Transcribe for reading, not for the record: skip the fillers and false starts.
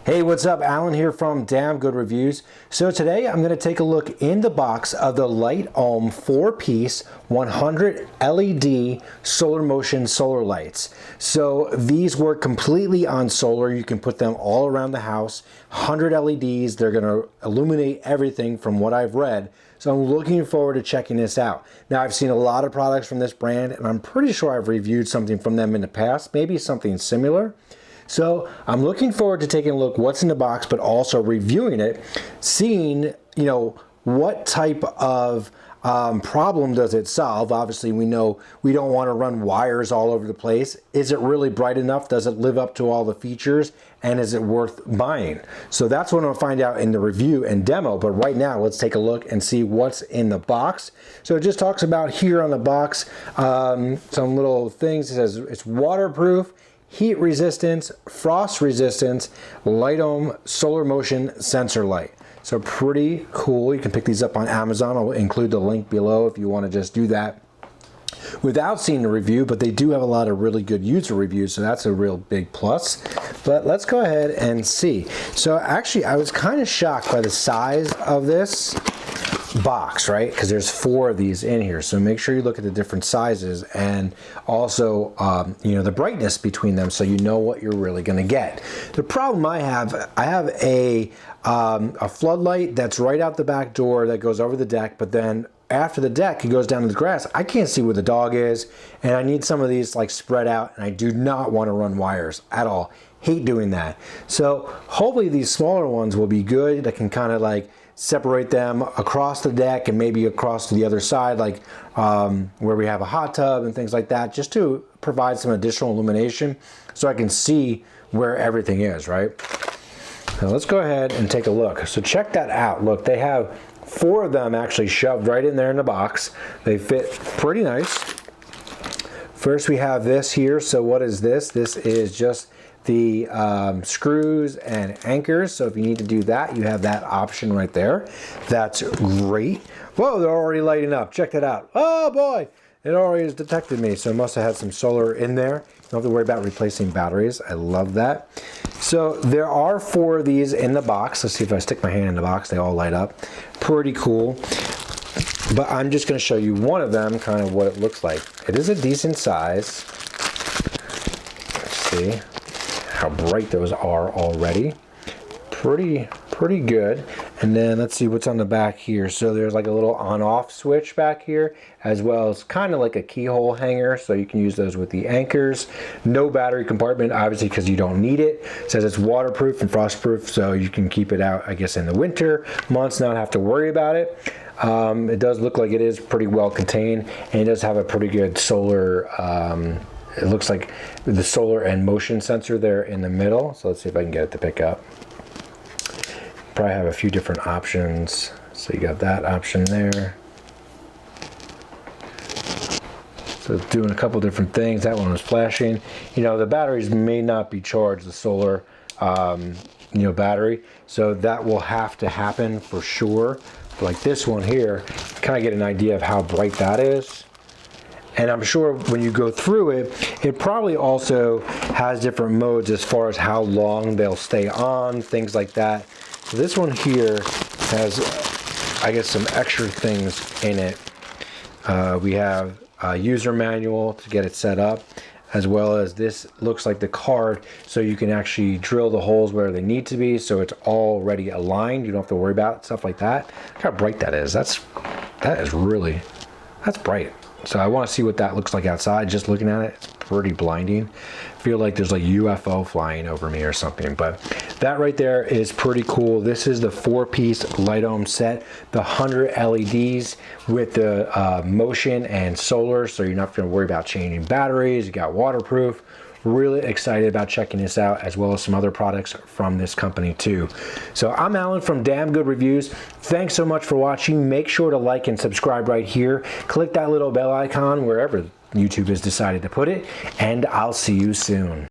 Hey, what's up? Alan here from Damn Good Reviews. So today I'm going to take a look in the box of the Litom 4-piece 100 LED solar motion solar lights. So these work completely on solar. You can put them all around the house. 100 LEDs. They're going to illuminate everything from what I've read. So I'm looking forward to checking this out. Now, I've seen a lot of products from this brand, and I'm pretty sure I've reviewed something from them in the past, maybe something similar. So I'm looking forward to taking a look what's in the box, but also reviewing it, seeing, what type of problem does it solve. Obviously, we know we don't want to run wires all over the place. Is it really bright enough? Does it live up to all the features? And is it worth buying? So that's what I'll find out in the review and demo. But right now, let's take a look and see what's in the box. So it just talks about here on the box, some little things. It says it's waterproof, heat resistance, frost resistance, Litom solar motion sensor light. So pretty cool. You can pick these up on Amazon. I'll include the link below if you want to just do that without seeing the review, but they do have a lot of really good user reviews, so that's a real big plus. But let's go ahead and see. So actually, I was kind of shocked by the size of this box, right? Because there's 4 of these in here, so make sure you look at the different sizes and also the brightness between them, so you know what you're really going to get. The problem I have a floodlight that's right out the back door that goes over the deck, but then after the deck it goes down to the grass. I can't see where the dog is, and I need some of these like spread out, and I do not want to run wires at all. Hate doing that. So hopefully these smaller ones will be good. That can kind of like separate them across the deck and maybe across to the other side, like where we have a hot tub and things like that, just to provide some additional illumination so I can see where everything is, right? Now let's go ahead and take a look. So check that out. Look, they have 4 of them actually shoved right in there in the box. They fit pretty nice. First we have this here. So what is this? This is just the screws and anchors. So if you need to do that, you have that option right there. That's great. Whoa, they're already lighting up. Check that out. Oh boy, it already has detected me. So it must have had some solar in there. You don't have to worry about replacing batteries. I love that. So there are 4 of these in the box. Let's see if I stick my hand in the box, they all light up. Pretty cool. But I'm just going to show you one of them, kind of what it looks like. It is a decent size. Let's see how bright those are already. Pretty good. And then let's see what's on the back here. So there's like a little on-off switch back here, as well as kind of like a keyhole hanger, so you can use those with the anchors. No battery compartment, obviously, because you don't need it. It says it's waterproof and frostproof, so you can keep it out, I guess, in the winter months, not have to worry about it. It does look like it is pretty well contained, and it does have a pretty good solar it looks like the solar and motion sensor there in the middle. So let's see if I can get it to pick up. Probably have a few different options. So you got that option there. So it's doing a couple different things. That one was flashing. The batteries may not be charged, the solar battery. So that will have to happen for sure. Like this one here, kind of get an idea of how bright that is. And I'm sure when you go through it, it probably also has different modes as far as how long they'll stay on, things like that. So this one here has, I guess, some extra things in it. We have a user manual to get it set up, as well as this looks like the card, so you can actually drill the holes where they need to be, so it's already aligned. You don't have to worry about stuff like that. Look how bright that is. That's bright. So I want to see what that looks like outside. Just looking at it, it's pretty blinding. I feel like there's like UFO flying over me or something, but that right there is pretty cool. This is the 4-piece Litom set, the 100 LEDs with the motion and solar, so you're not going to worry about changing batteries. You got waterproof. Really excited about checking this out, as well as some other products from this company too. So I'm Alan from Damn Good Reviews. Thanks so much for watching. Make sure to like and subscribe right here. Click that little bell icon wherever YouTube has decided to put it, and I'll see you soon.